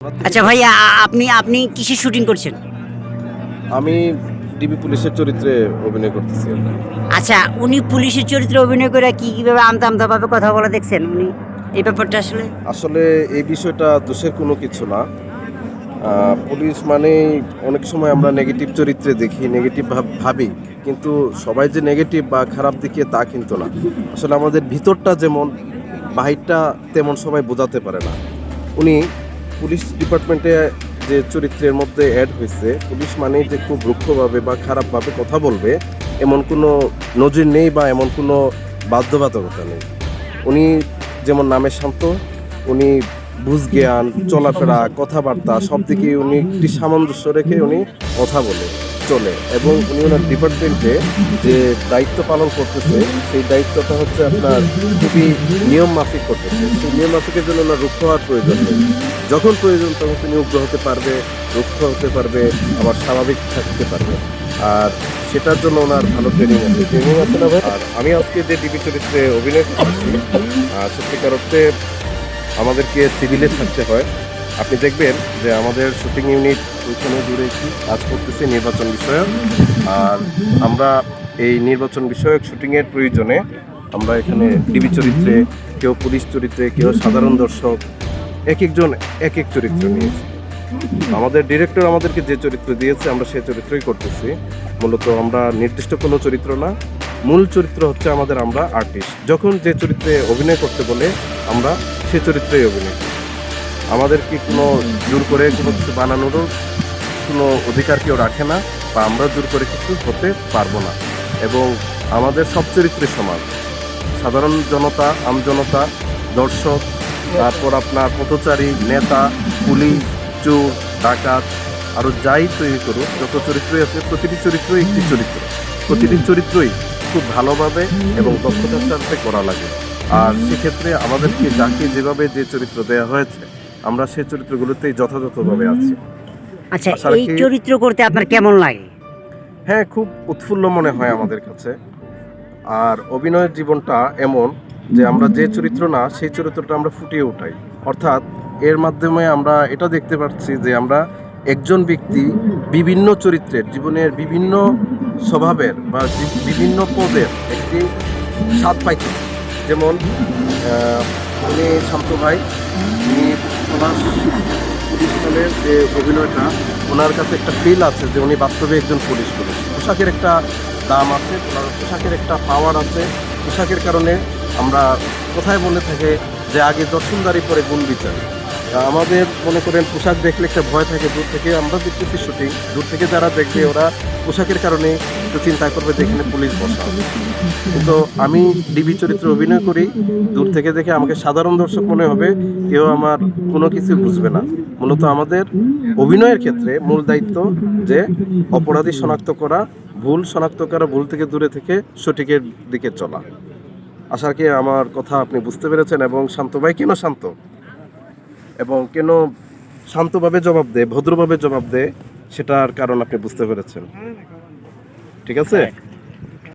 আচ্ছা ভাইয়া, আপনি আপনি কিসের শুটিং করছেন? আমি ডিবি পুলিশের চরিত্রে অভিনয় করতেছি আর কি। আচ্ছা, উনি পুলিশের চরিত্রে অভিনয় করে কিভাবে আমতা আমতা ভাবে কথা বলা দেখছেন উনি? এই ব্যাপারটা আসলে আসলে এই বিষয়টা দোষের কোনো কিছু না। পুলিশ মানেই অনেক সময় আমরা নেগেটিভ চরিত্রে দেখি, নেগেটিভ ভাবি, কিন্তু সবাই যে নেগেটিভ বা খারাপ দিকে তা কিন্তু না। আসলে আমাদের ভিতরটা যেমন, বাহিরটা তেমন সবাই বোঝাতে পারে না। উনি পুলিশ ডিপার্টমেন্টে যে চরিত্রের মধ্যে অ্যাড হয়েছে, পুলিশ মানেই যে খুব রুক্ষভাবে বা খারাপভাবে কথা বলবে এমন কোনো নজির নেই বা এমন কোনো বাধ্যবাধকতা নেই। উনি যেমন নামে শান্ত, উনি বুঝজ্ঞান, চলাফেরা, কথাবার্তা সব দিকে উনি একটি সামঞ্জস্য রেখে উনি কথা বলে চলে, এবং উনি ওনার ডিপার্টমেন্টে যে দায়িত্ব পালন করতেছে সেই দায়িত্বটা হচ্ছে আপনার খুবই নিয়ম মাফিক করতেছে। সেই নিয়ম মাফিকের জন্য ওনার রুক্ষ হওয়ার প্রয়োজন নেই। যখন প্রয়োজন তখন তিনি উগ্র হতে পারবে, রুক্ষ হতে পারবে, আবার স্বাভাবিক থাকতে পারবে। আর সেটার জন্য ওনার ভালো ট্রেনিং আছে না ভাই? আর আমি আজকে যে ডিবি চরিত্রে অভিনয় করছি, সত্যিকার অর্থে আমাদেরকে সিভিলে থাকতে হয়। আপনি দেখবেন যে আমাদের শুটিং ইউনিট ওইখানে জুড়ে কাজ করতেছে নির্বাচন বিষয়ক। আর আমরা এই নির্বাচন বিষয়ক শুটিংয়ের প্রয়োজনে আমরা এখানে ডিবি চরিত্রে, কেউ পুলিশ চরিত্রে, কেউ সাধারণ দর্শক, এক একজন এক এক চরিত্র নিয়েছি। আমাদের ডিরেক্টর আমাদেরকে যে চরিত্র দিয়েছে আমরা সেই চরিত্রই করতেছি। মূলত আমরা নির্দিষ্ট কোনো চরিত্র না, মূল চরিত্র হচ্ছে আমাদের, আমরা আর্টিস্ট। যখন যে চরিত্রে অভিনয় করতে বলে আমরা সে চরিত্রেই অভিনয় করি। আমাদেরকে কোনো জোর করে কোনো কিছু বানানোরও কোনো অধিকার কেউ রাখে না, বা আমরা জোর করে কিছু হতে পারবো না। এবং আমাদের সব চরিত্রে সমান, সাধারণ জনতা, আমজনতা, দর্শক, তারপর আপনার পথচারী, নেতা, পুলিশ, চোর, ডাকাত, আরও যাই তৈরি করুক, যত চরিত্রই আছে প্রতিটি চরিত্রই একটি চরিত্র। প্রতিটি চরিত্রই খুব ভালোভাবে এবং দক্ষতার সাথে করা লাগে। আর সেক্ষেত্রে আমাদেরকে যাকে যেভাবে যে চরিত্র দেওয়া হয়েছে আমরা সেই চরিত্রগুলোতেই যথাযথভাবে আছি। আচ্ছা, আশা এই রাখি, চরিত্র করতে আপনার কেমন লাগে? হ্যাঁ, খুব উৎফুল্ল মনে হয় আমাদের কাছে। আর অভিনয়ের জীবনটা এমন যে আমরা যে চরিত্র না সেই চরিত্রটা আমরা ফুটিয়ে উঠাই। অর্থাৎ এর মাধ্যমে আমরা এটা দেখতে পাচ্ছি যে আমরা একজন ব্যক্তি বিভিন্ন চরিত্রের, জীবনের বিভিন্ন স্বভাবের বা বিভিন্ন পদের একটি স্বাদ পাইছে। যেমন উনি শান্ত ভাই, উনি ওনার পুলিশ দলের যে অভিনয়টা, ওনার কাছে একটা ফিল আছে যে উনি বাস্তবে একজন পুলিশ। পোশাকের একটা দাম আছে, ওনার পোশাকের একটা পাওয়ার আছে। পোশাকের কারণে আমরা কোথায় বলে থাকে যে আগে দর্শনদারি পরে গুণ বিচার। আমাদের মনে করেন পোশাক দেখলে একটা ভয় থাকে, দূর থেকে আমরা দেখতেছি শুটিং, দূর থেকে যারা দেখবে ওরা পোশাকের কারণে একটু চিন্তা করবে যে এখানে পুলিশ বসা। কিন্তু আমি ডিবি চরিত্রে অভিনয় করি, দূর থেকে দেখে আমাকে সাধারণ দর্শক মনে হবে, কেউ আমার কোনো কিছু বুঝবে না। মূলত আমাদের অভিনয়ের ক্ষেত্রে মূল দায়িত্ব যে অপরাধী শনাক্ত করা, ভুল শনাক্ত করা, ভুল থেকে দূরে থেকে সঠিকের দিকে চলা। আশা করি আমার কথা আপনি বুঝতে পেরেছেন, এবং শান্ত ভাই কেন শান্ত এবং কেন শান্তভাবে জবাব দেয়, ভদ্রভাবে জবাব দেয়, সেটার কারণ আপনি বুঝতে পেরেছেন। ঠিক আছে?